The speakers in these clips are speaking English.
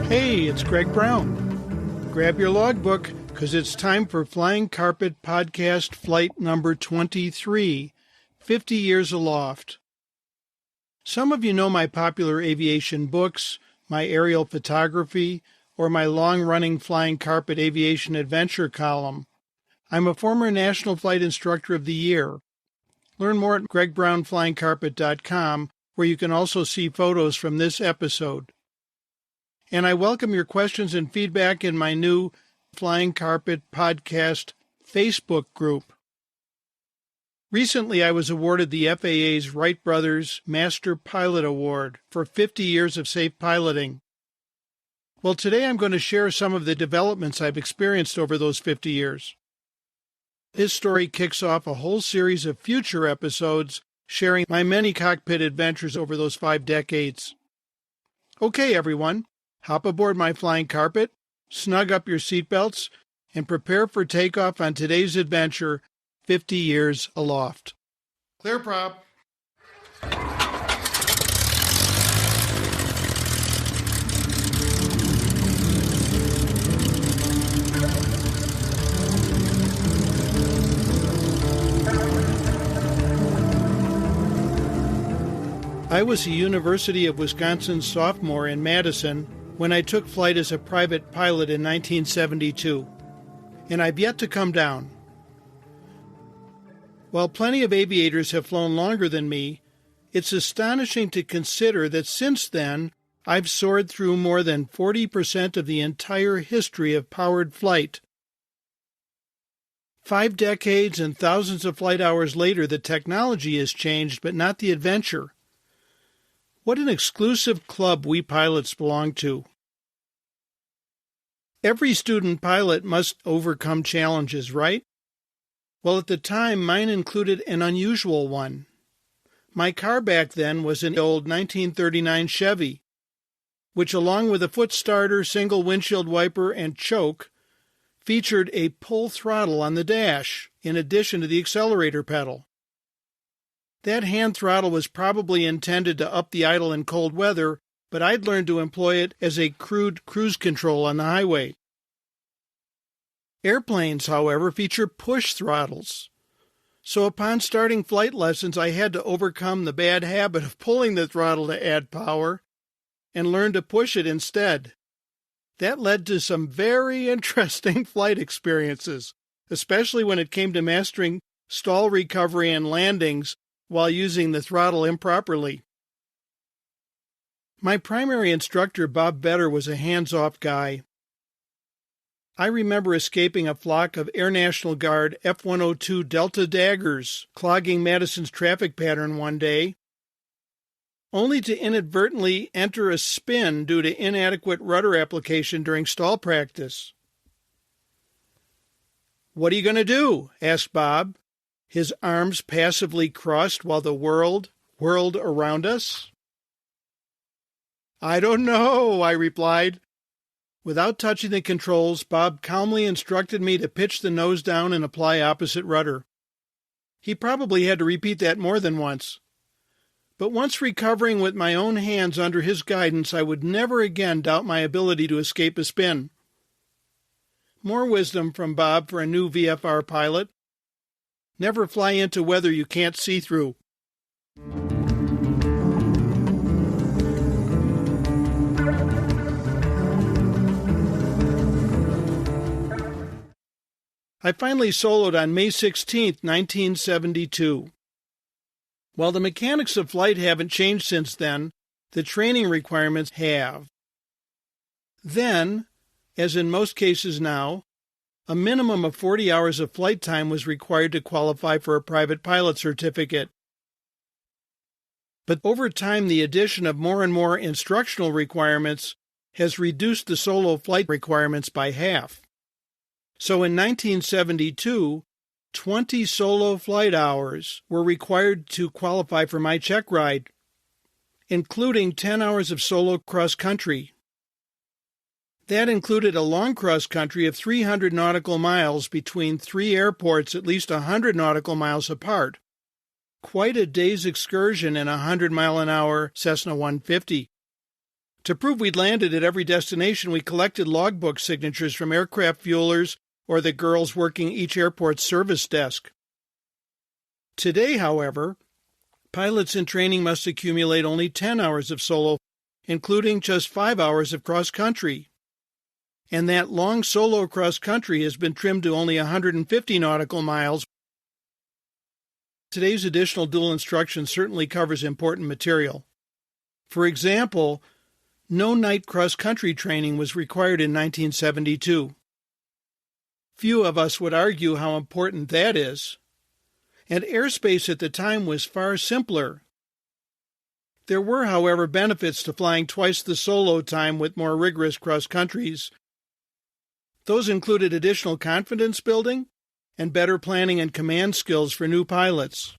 Hey, it's Greg Brown. Grab your logbook, because it's time for Flying Carpet Podcast Flight number 23, 50 Years Aloft. Some of you know my popular aviation books, my aerial photography, or my long-running Flying Carpet Aviation Adventure column. I'm a former National Flight Instructor of the Year. Learn more at gregbrownflyingcarpet.com, where you can also see photos from this episode. And I welcome your questions and feedback in my new Flying Carpet Podcast Facebook group. Recently, I was awarded the FAA's Wright Brothers Master Pilot Award for 50 years of safe piloting. Well, today I'm going to share some of the developments I've experienced over those 50 years. This story kicks off a whole series of future episodes sharing my many cockpit adventures over those 5 decades. Okay, everyone. Hop aboard my flying carpet, snug up your seatbelts, and prepare for takeoff on today's adventure, 50 Years Aloft. Clear prop. I was a University of Wisconsin sophomore in Madison when I took flight as a private pilot in 1972, and I've yet to come down. While plenty of aviators have flown longer than me, it's astonishing to consider that since then I've soared through more than 40% of the entire history of powered flight. 5 decades and thousands of flight hours later, the technology has changed, but not the adventure. What an exclusive club we pilots belong to. Every student pilot must overcome challenges, right? Well, at the time, mine included an unusual one. My car back then was an old 1939 Chevy, which along with a foot starter, single windshield wiper, and choke, featured a pull throttle on the dash, in addition to the accelerator pedal. That hand throttle was probably intended to up the idle in cold weather, but I'd learned to employ it as a crude cruise control on the highway. Airplanes, however, feature push throttles. So upon starting flight lessons, I had to overcome the bad habit of pulling the throttle to add power and learn to push it instead. That led to some very interesting flight experiences, especially when it came to mastering stall recovery and landings while using the throttle improperly. My primary instructor, Bob Vetter, was a hands-off guy. I remember escaping a flock of Air National Guard F-102 Delta Daggers clogging Madison's traffic pattern one day, only to inadvertently enter a spin due to inadequate rudder application during stall practice. "What are you going to do?" asked Bob, his arms passively crossed while the world whirled around us. "I don't know," I replied. Without touching the controls, Bob calmly instructed me to pitch the nose down and apply opposite rudder. He probably had to repeat that more than once. But once recovering with my own hands under his guidance, I would never again doubt my ability to escape a spin. More wisdom from Bob for a new VFR pilot. Never fly into weather you can't see through. I finally soloed on May 16, 1972. While the mechanics of flight haven't changed since then, the training requirements have. Then, as in most cases now, a minimum of 40 hours of flight time was required to qualify for a private pilot certificate. But over time, the addition of more and more instructional requirements has reduced the solo flight requirements by half. So in 1972, 20 solo flight hours were required to qualify for my check ride, including 10 hours of solo cross-country. That included a long cross-country of 300 nautical miles between 3 airports at least 100 nautical miles apart. Quite a day's excursion in a 100-mile-an-hour Cessna 150. To prove we'd landed at every destination, we collected logbook signatures from aircraft fuelers or the girls working each airport's service desk. Today, however, pilots in training must accumulate only 10 hours of solo, including just 5 hours of cross-country. And that long solo cross-country has been trimmed to only 150 nautical miles. Today's additional dual instruction certainly covers important material. For example, no night cross-country training was required in 1972. Few of us would argue how important that is. And airspace at the time was far simpler. There were, however, benefits to flying twice the solo time with more rigorous cross-countries. Those included additional confidence building and better planning and command skills for new pilots.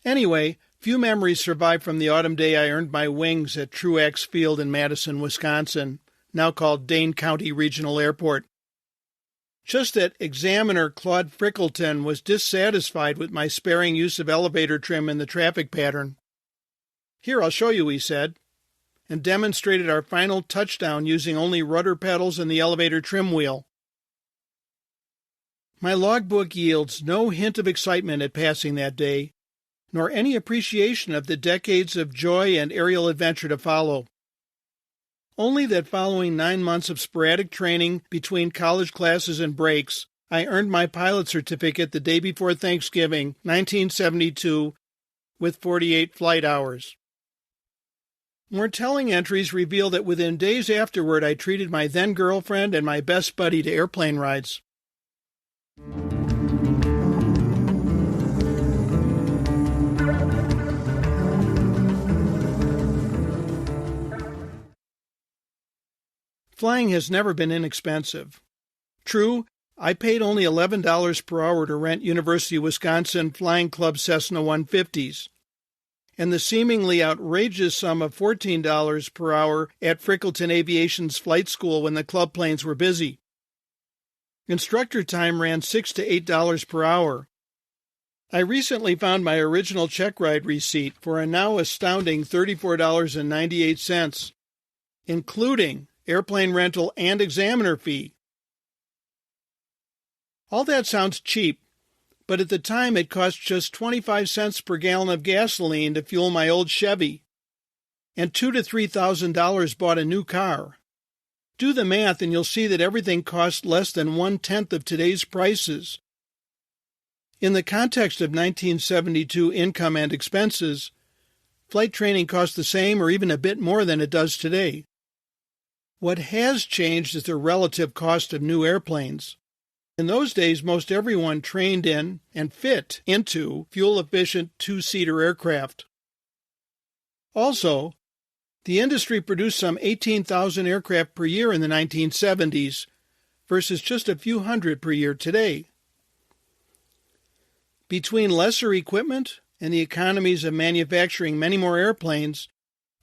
Anyway, few memories survive from the autumn day I earned my wings at Truax Field in Madison, Wisconsin, now called Dane County Regional Airport. Just that examiner Claude Frickleton was dissatisfied with my sparing use of elevator trim in the traffic pattern. "Here, I'll show you," he said, and demonstrated our final touchdown using only rudder pedals and the elevator trim wheel. My logbook yields no hint of excitement at passing that day, nor any appreciation of the decades of joy and aerial adventure to follow. Only that following 9 months of sporadic training between college classes and breaks, I earned my pilot certificate the day before Thanksgiving, 1972, with 48 flight hours. More telling entries reveal that within days afterward I treated my then-girlfriend and my best buddy to airplane rides. Flying has never been inexpensive. True, I paid only $11 per hour to rent University of Wisconsin Flying Club Cessna 150s, and the seemingly outrageous sum of $14 per hour at Frickleton Aviation's flight school when the club planes were busy. Instructor time ran $6 to $8 per hour. I recently found my original check ride receipt for a now astounding $34.98, including airplane rental and examiner fee. All that sounds cheap, but at the time it cost just 25 cents per gallon of gasoline to fuel my old Chevy, and $2,000 to $3,000 bought a new car. Do the math and you'll see that everything cost less than 1/10 of today's prices. In the context of 1972 income and expenses, flight training cost the same or even a bit more than it does today. What has changed is the relative cost of new airplanes. In those days, most everyone trained in and fit into fuel-efficient two-seater aircraft. Also, the industry produced some 18,000 aircraft per year in the 1970s versus just a few hundred per year today. Between lesser equipment and the economies of manufacturing many more airplanes,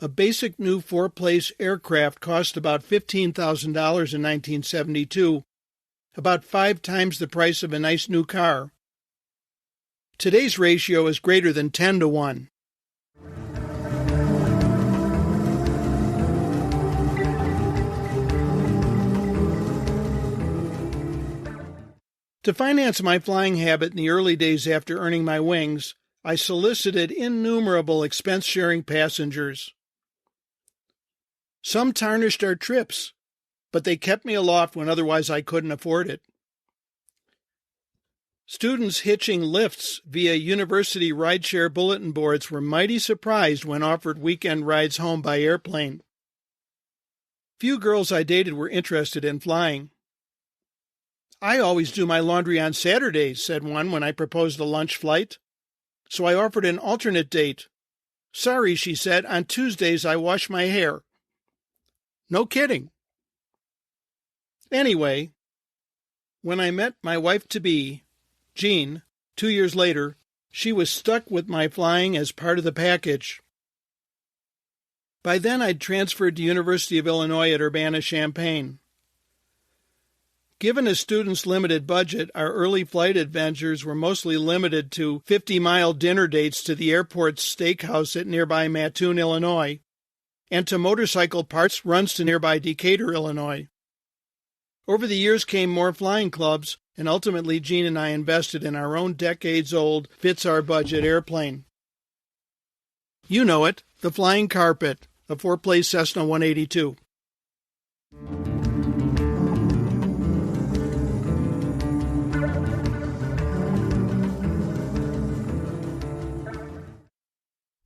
a basic new four-place aircraft cost about $15,000 in 1972, about 5 times the price of a nice new car. Today's ratio is greater than 10 to 1. To finance my flying habit in the early days after earning my wings, I solicited innumerable expense-sharing passengers. Some tarnished our trips, but they kept me aloft when otherwise I couldn't afford it. Students hitching lifts via university rideshare bulletin boards were mighty surprised when offered weekend rides home by airplane. Few girls I dated were interested in flying. "I always do my laundry on Saturdays," said one when I proposed a lunch flight. So I offered an alternate date. "Sorry," she said, "on Tuesdays I wash my hair." No kidding. Anyway, when I met my wife-to-be, Jean, 2 years later, she was stuck with my flying as part of the package. By then I'd transferred to University of Illinois at Urbana-Champaign. Given a student's limited budget, our early flight adventures were mostly limited to 50-mile dinner dates to the airport's steakhouse at nearby Mattoon, Illinois, and to motorcycle parts runs to nearby Decatur, Illinois. Over the years came more flying clubs, and ultimately Gene and I invested in our own decades-old, fits-our-budget airplane. You know it, the Flying Carpet, a four-place Cessna 182.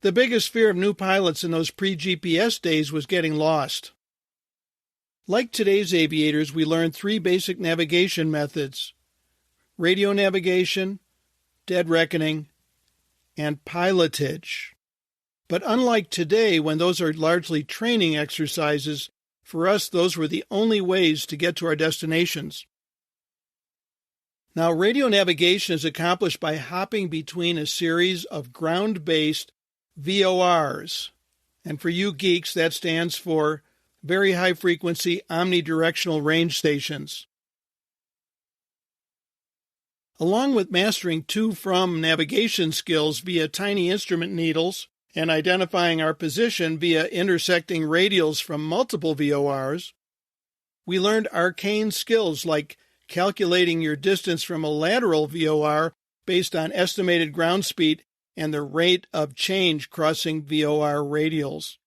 The biggest fear of new pilots in those pre-GPS days was getting lost. Like today's aviators, we learned three basic navigation methods: radio navigation, dead reckoning, and pilotage. But unlike today, when those are largely training exercises, for us those were the only ways to get to our destinations. Now, radio navigation is accomplished by hopping between a series of ground-based VORs, and for you geeks, that stands for Very High Frequency Omnidirectional Range Stations. Along with mastering to-from navigation skills via tiny instrument needles and identifying our position via intersecting radials from multiple VORs, we learned arcane skills like calculating your distance from a lateral VOR based on estimated ground speed and the rate of change crossing VOR radials.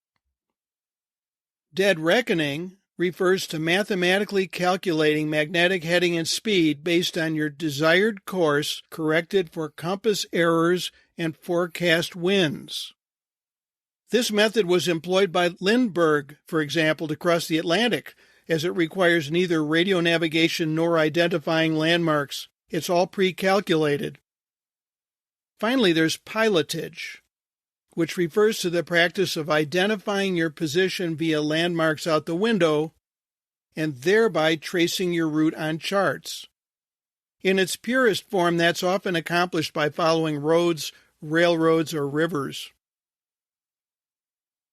Dead reckoning refers to mathematically calculating magnetic heading and speed based on your desired course corrected for compass errors and forecast winds. This method was employed by Lindbergh, for example, to cross the Atlantic, as it requires neither radio navigation nor identifying landmarks. It's all pre-calculated. Finally, there's pilotage, which refers to the practice of identifying your position via landmarks out the window and thereby tracing your route on charts. In its purest form, that's often accomplished by following roads, railroads, or rivers.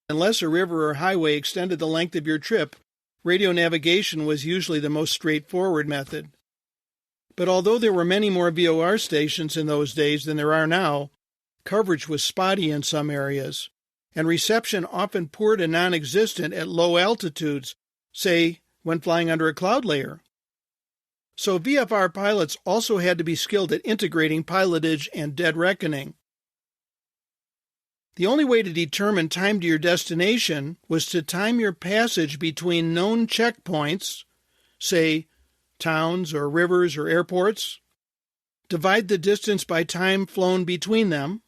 Unless a river or highway extended the length of your trip, radio navigation was usually the most straightforward method. But although there were many more VOR stations in those days than there are now, coverage was spotty in some areas, and reception often poor to non-existent at low altitudes, say when flying under a cloud layer. So VFR pilots also had to be skilled at integrating pilotage and dead reckoning. The only way to determine time to your destination was to time your passage between known checkpoints, say towns or rivers or airports, divide the distance by time flown between them,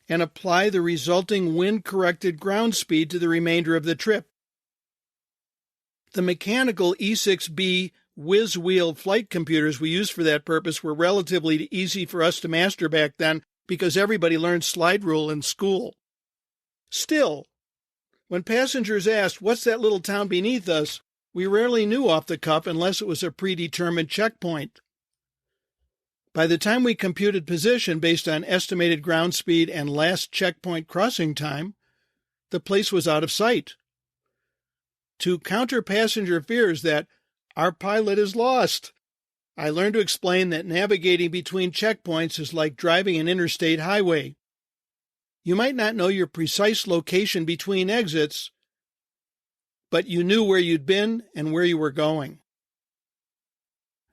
and apply the resulting wind-corrected ground speed to the remainder of the trip. The mechanical E6B whiz-wheel flight computers we used for that purpose were relatively easy for us to master back then because everybody learned slide rule in school. Still, when passengers asked, "What's that little town beneath us?" we rarely knew off the cuff unless it was a predetermined checkpoint. By the time we computed position based on estimated ground speed and last checkpoint crossing time, the place was out of sight. To counter passenger fears that our pilot is lost, I learned to explain that navigating between checkpoints is like driving an interstate highway. You might not know your precise location between exits, but you knew where you'd been and where you were going.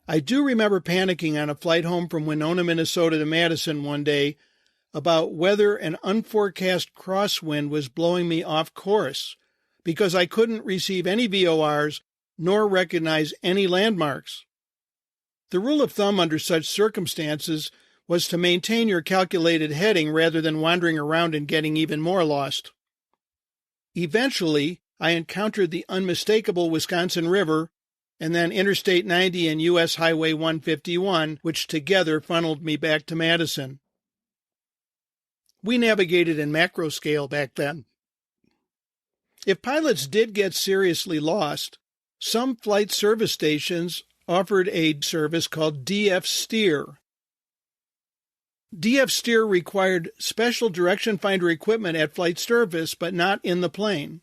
I do remember panicking on a flight home from Winona, Minnesota to Madison one day about whether an unforecast crosswind was blowing me off course because I couldn't receive any VORs nor recognize any landmarks. The rule of thumb under such circumstances was to maintain your calculated heading rather than wandering around and getting even more lost. Eventually, I encountered the unmistakable Wisconsin River and then Interstate 90 and U.S. Highway 151, which together funneled me back to Madison. We navigated in macro scale back then. If pilots did get seriously lost, some flight service stations offered a service called DF Steer. DF Steer required special direction finder equipment at flight service, but not in the plane.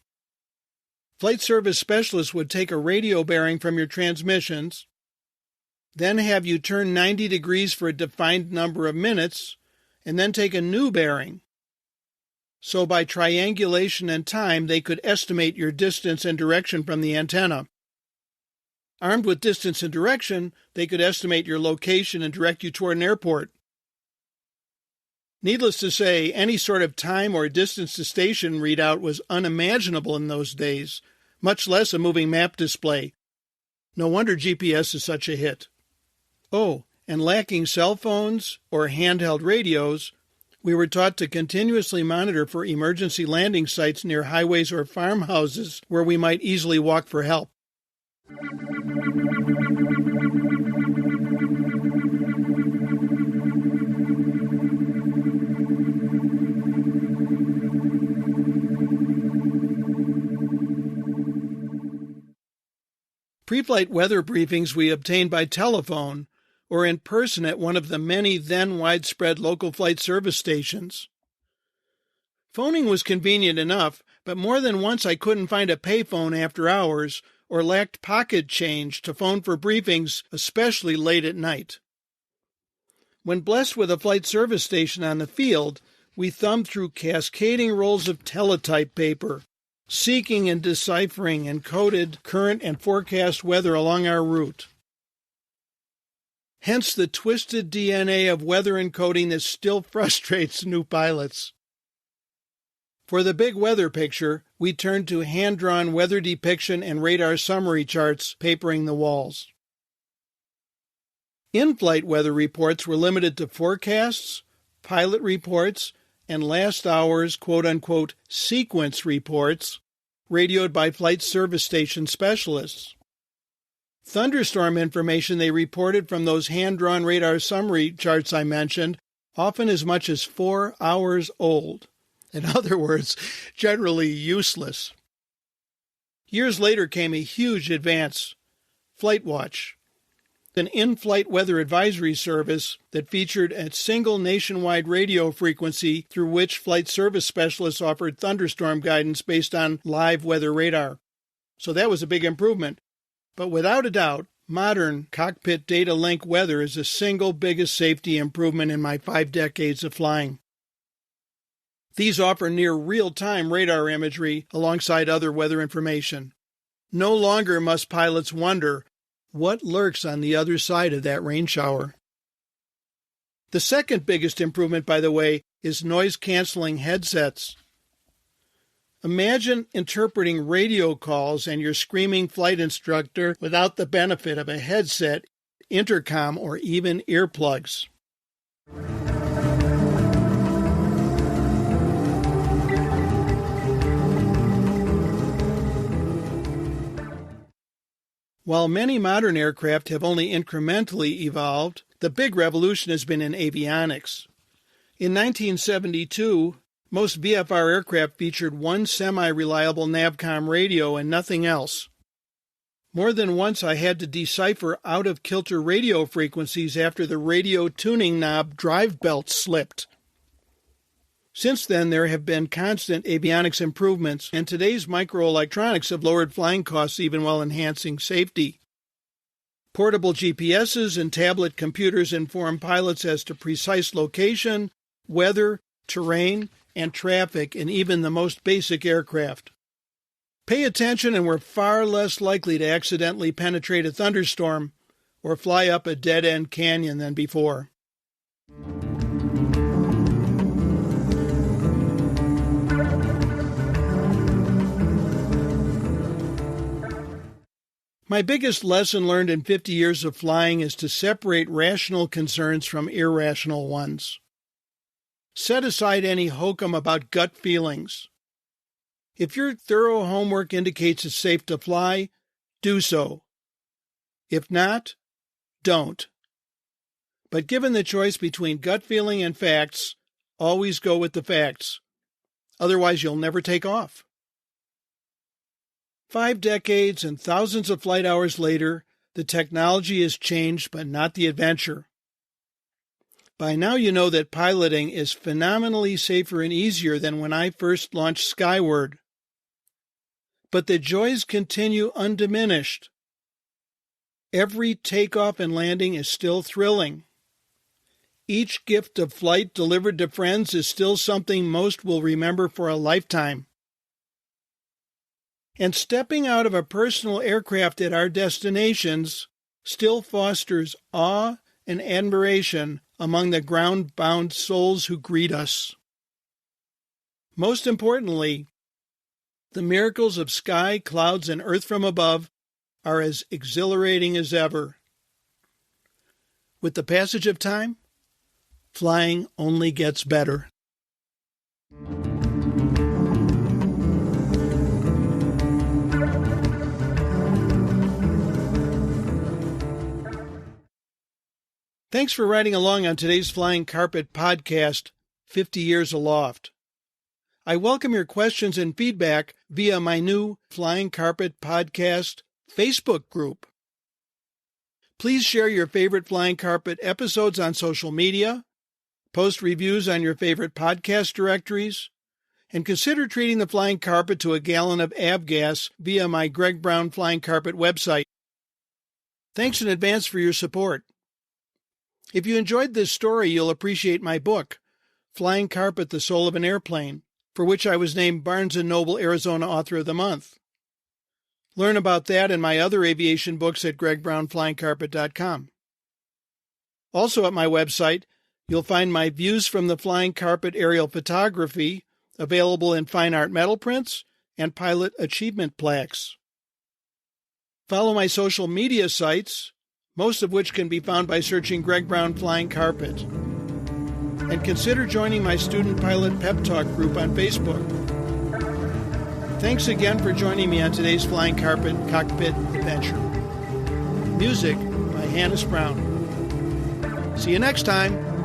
Flight service specialists would take a radio bearing from your transmissions, then have you turn 90 degrees for a defined number of minutes, and then take a new bearing. So by triangulation and time, they could estimate your distance and direction from the antenna. Armed with distance and direction, they could estimate your location and direct you toward an airport. Needless to say, any sort of time or distance to station readout was unimaginable in those days, much less a moving map display. No wonder GPS is such a hit. Oh, and lacking cell phones or handheld radios, we were taught to continuously monitor for emergency landing sites near highways or farmhouses where we might easily walk for help. Pre-flight weather briefings we obtained by telephone or in person at one of the many then widespread local flight service stations. Phoning was convenient enough, but more than once I couldn't find a payphone after hours or lacked pocket change to phone for briefings, especially late at night. When blessed with a flight service station on the field, we thumbed through cascading rolls of teletype paper, seeking and deciphering encoded current and forecast weather along our route. Hence the twisted DNA of weather encoding that still frustrates new pilots. For the big weather picture, we turned to hand-drawn weather depiction and radar summary charts papering the walls. In-flight weather reports were limited to forecasts, pilot reports, and last hour's quote-unquote sequence reports radioed by flight service station specialists. Thunderstorm information they reported from those hand-drawn radar summary charts I mentioned, often as much as 4 hours old. In other words, generally useless. Years later came a huge advance, FlightWatch, an in-flight weather advisory service that featured a single nationwide radio frequency through which flight service specialists offered thunderstorm guidance based on live weather radar. So that was a big improvement. But without a doubt, modern cockpit data link weather is the single biggest safety improvement in my 5 decades of flying. These offer near real-time radar imagery alongside other weather information. No longer must pilots wonder what lurks on the other side of that rain shower. The second biggest improvement, by the way, is noise-canceling headsets. Imagine interpreting radio calls and your screaming flight instructor without the benefit of a headset, intercom, or even earplugs. While many modern aircraft have only incrementally evolved, the big revolution has been in avionics. In 1972, most VFR aircraft featured one semi-reliable NAVCOM radio and nothing else. More than once I had to decipher out-of-kilter radio frequencies after the radio tuning knob drive belt slipped. Since then, there have been constant avionics improvements, and today's microelectronics have lowered flying costs even while enhancing safety. Portable GPSs and tablet computers inform pilots as to precise location, weather, terrain, and traffic in even the most basic aircraft. Pay attention and we're far less likely to accidentally penetrate a thunderstorm or fly up a dead-end canyon than before. My biggest lesson learned in 50 years of flying is to separate rational concerns from irrational ones. Set aside any hokum about gut feelings. If your thorough homework indicates it's safe to fly, do so. If not, don't. But given the choice between gut feeling and facts, always go with the facts. Otherwise, you'll never take off. 5 decades and thousands of flight hours later, the technology has changed, but not the adventure. By now you know that piloting is phenomenally safer and easier than when I first launched skyward. But the joys continue undiminished. Every takeoff and landing is still thrilling. Each gift of flight delivered to friends is still something most will remember for a lifetime. And stepping out of a personal aircraft at our destinations still fosters awe and admiration among the ground-bound souls who greet us. Most importantly, the miracles of sky, clouds, and earth from above are as exhilarating as ever. With the passage of time, flying only gets better. Thanks for riding along on today's Flying Carpet podcast, 50 Years Aloft. I welcome your questions and feedback via my new Flying Carpet podcast Facebook group. Please share your favorite Flying Carpet episodes on social media, post reviews on your favorite podcast directories, and consider treating the Flying Carpet to a gallon of avgas via my Greg Brown Flying Carpet website. Thanks in advance for your support. If you enjoyed this story, you'll appreciate my book, Flying Carpet, The Soul of an Airplane, for which I was named Barnes & Noble Arizona Author of the Month. Learn about that and my other aviation books at gregbrownflyingcarpet.com. Also at my website, you'll find my views from the Flying Carpet aerial photography, available in fine art metal prints and pilot achievement plaques. Follow my social media sites, most of which can be found by searching Greg Brown Flying Carpet. And consider joining my Student Pilot Pep Talk group on Facebook. Thanks again for joining me on today's Flying Carpet Cockpit adventure. Music by Hannes Brown. See you next time.